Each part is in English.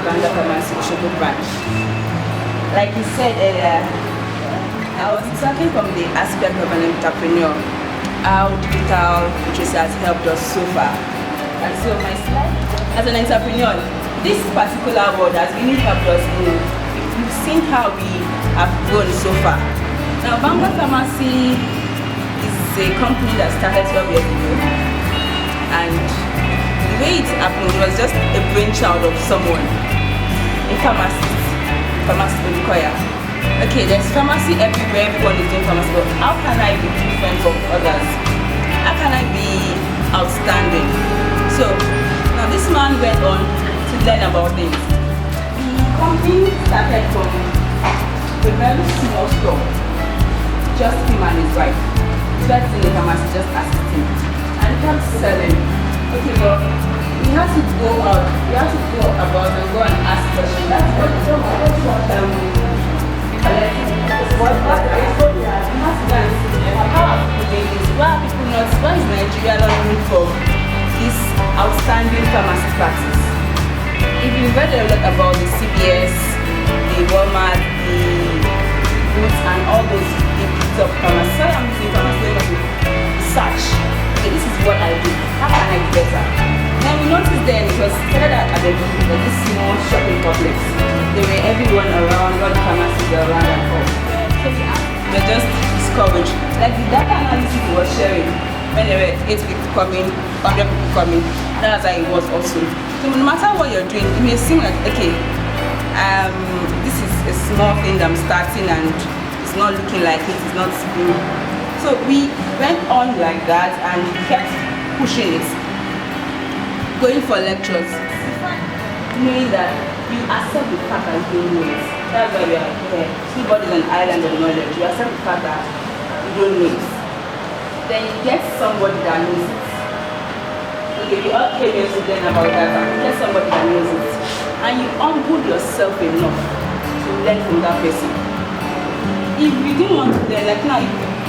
Banga Pharmacy Oshogo branch. Like you said earlier, I was starting from the aspect of an entrepreneur, how digital literacy has helped us so far. And so my slide, as an entrepreneur, this particular word has really helped us in. You've seen how we have grown so far. Now, Banga Pharmacy is a company that started 12 years ago, and the way it happened was just a brainchild of someone, a pharmacist Odukoya. Okay, there's pharmacy everywhere, everyone is doing pharmacy, but how can I be different from others? How can I be outstanding? So, now this man went on to learn about things. The company started from a very small store, just him and his wife. His wife in the pharmacy just assisting, and he kept selling. Okay, but we have to go out, we have to go about and go and ask questions. That's what we have to go and see. How are people doing this? Why are people not, why is Nigeria not looking for this outstanding pharmacy practice? If you read a lot about the CBS, the Walmart, the Boots, and all those big top pharmacies, so I'm using pharmacy to research. Okay, this is what I do. How can I do better? Then we noticed then it was started at the beginning, but this small shopping complex. They were everyone around, all the pharmacies around and all. So we just discouraged. Like the data analysis was sharing, when there were 8 people coming, 100 people coming, that's how it was also. So no matter what you're doing, it may seem like, okay, this is a small thing that I'm starting and it's not looking like it's not good. So we went on like that and kept pushing it, going for lectures, knowing that you accept the fact that you don't know it. That's why we are here. Nobody's an island of knowledge. You accept the fact that you don't know it. Then you get somebody that knows it. Okay, we all came here to learn about that. You get somebody that knows it. And you humble yourself enough to learn from that person. If you didn't want to learn, like now,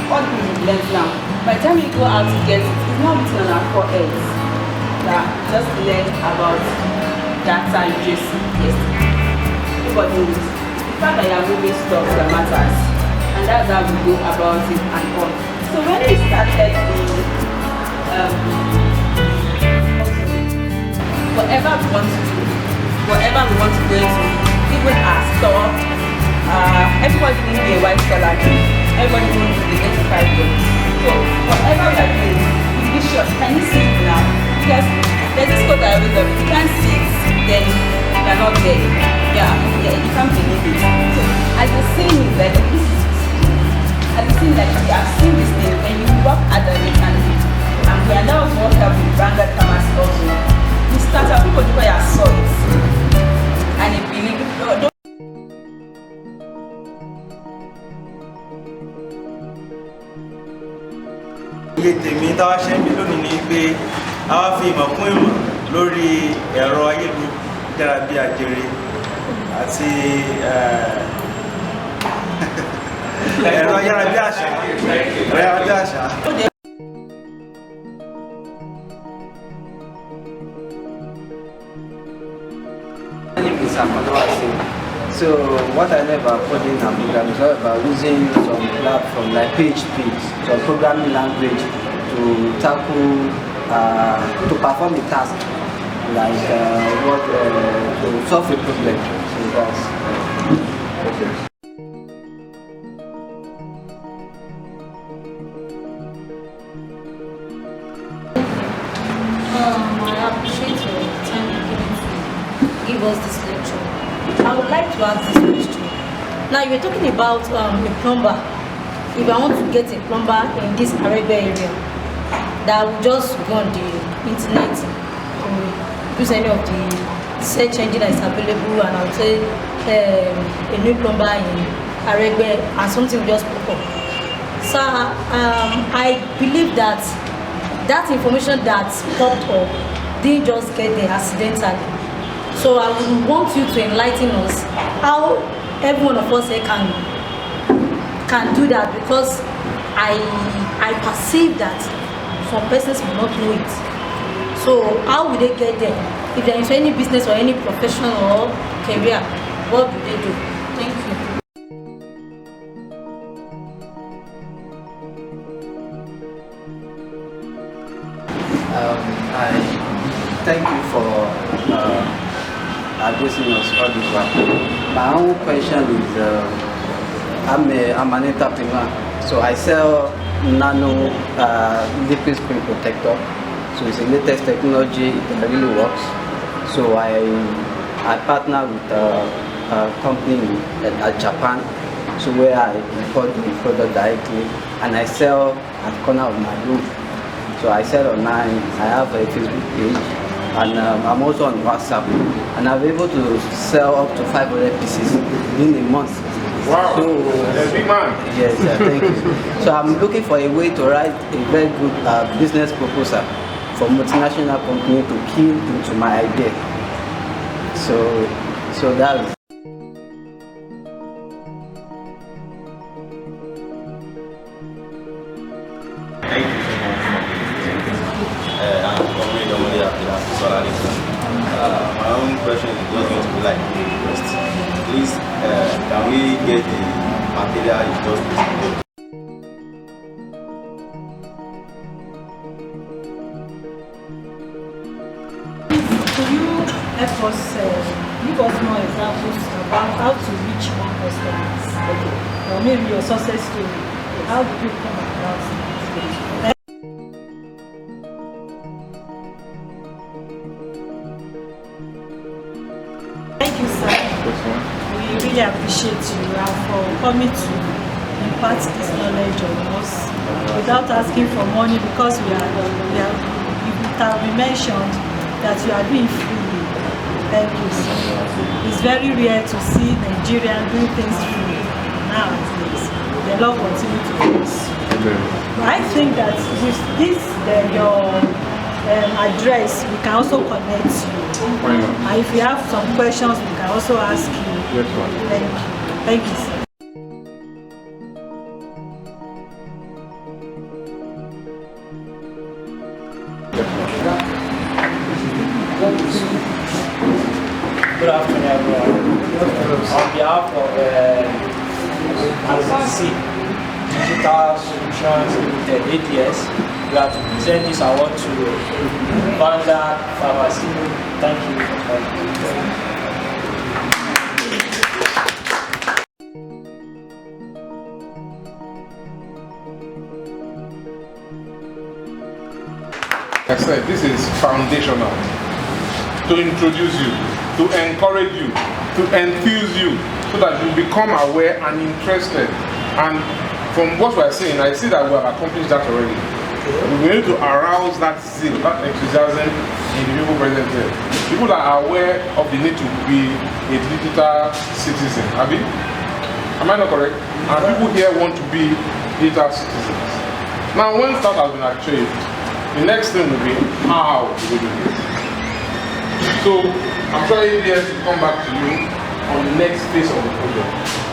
all the things you learn now, by the time you go out to get it, it's not written on our foreheads. That just learn about data and just yes. Nobody knows. The fact that you are moving stuff that matters. And that's how we go about it and on. So when we started whatever we want to do, whatever we want to go into, even our store, everybody won't be a white collar job. Everybody won't be the 85 job. So whatever we are doing, we be sure. Can you see it now? Because there's this quote I always love. If you can't see it, then you are not there. Yeah, you can't believe it. So as you're seeing it, like this is as you see, like you have seen this thing, and you work at the it and we are now what have with Banga Pharmacy also. We start out people because I saw it. And if you don't iye tèmi táwa ṣe ń bí lónìí ni pé a wá fi ìmọ̀ kún ìmọ̀ lórí ẹ̀rọ ayélujára bí ajere àti ẹ̀rọ ayára bí àṣá. So what I know about coding and programming is all about using some platform like PHP, some programming language to tackle, to perform a task, like to solve a problem. So that's okay. I appreciate your time given to give us this lecture. I would like to ask this question. Now you were talking about a plumber. If I want to get a plumber in this Arabia area, that will just go on the internet, use any of the search engine that is available, and I'll say a new plumber in Arabia, and something will just pop up. So I believe that that information that popped up didn't just get there accidentally. So I would want you to enlighten us how every one of us here can do that, because I perceive that some persons will not know it. So how will they get there? If they're into any business or any profession or career, what do they do? Thank you. I thank you for addressing us all this while. My own question is, I'm an entrepreneur, so I sell nano liquid screen protector. So it's the latest technology that really works. So I partner with a company at Japan, so where I import the product directly and I sell at the corner of my room. So I sell online, I have a Facebook page, and I'm also on WhatsApp, and I'm able to sell up to 500 pieces within a month. Wow, so, a big man. Yes, thank you. So I'm looking for a way to write a very good business proposal for multinational company to key into my idea. So that's. Thank you so much for I'm really happy that my own question is just going to be like the request. Please, can we get the material you just presented? Could you help us give us more examples about how to reach more customers? Okay. Or maybe your success story. How did you come about it? Thank you, sir. We really appreciate you for coming to impart this knowledge on us without asking for money, because we mentioned that you are doing freely. Thank you, sir. It's very rare to see Nigerians doing things freely nowadays. The Lord continue to bless you. But I think that with this, your address, we can also connect you. And if you have some questions, we can also ask you. Yes, ma'am. Thank you. Thank you, sir. Good afternoon, everyone. On behalf of ADC Digital Solutions Limited, ADS, we have to present this award to Vanda Pharmacy. Thank you for coming. I said this is foundational to introduce you, to encourage you, to enthuse you, so that you become aware and interested. And from what we are saying, I see that we have accomplished that already. We need to arouse that zeal, that enthusiasm in the people present here. People that are aware of the need to be a digital citizen. Abi? Am I not correct? And people here want to be digital citizens. Now, once that has been achieved, the next thing will be how do we do this? So I'm sure ABS will come back to you on the next phase of the project.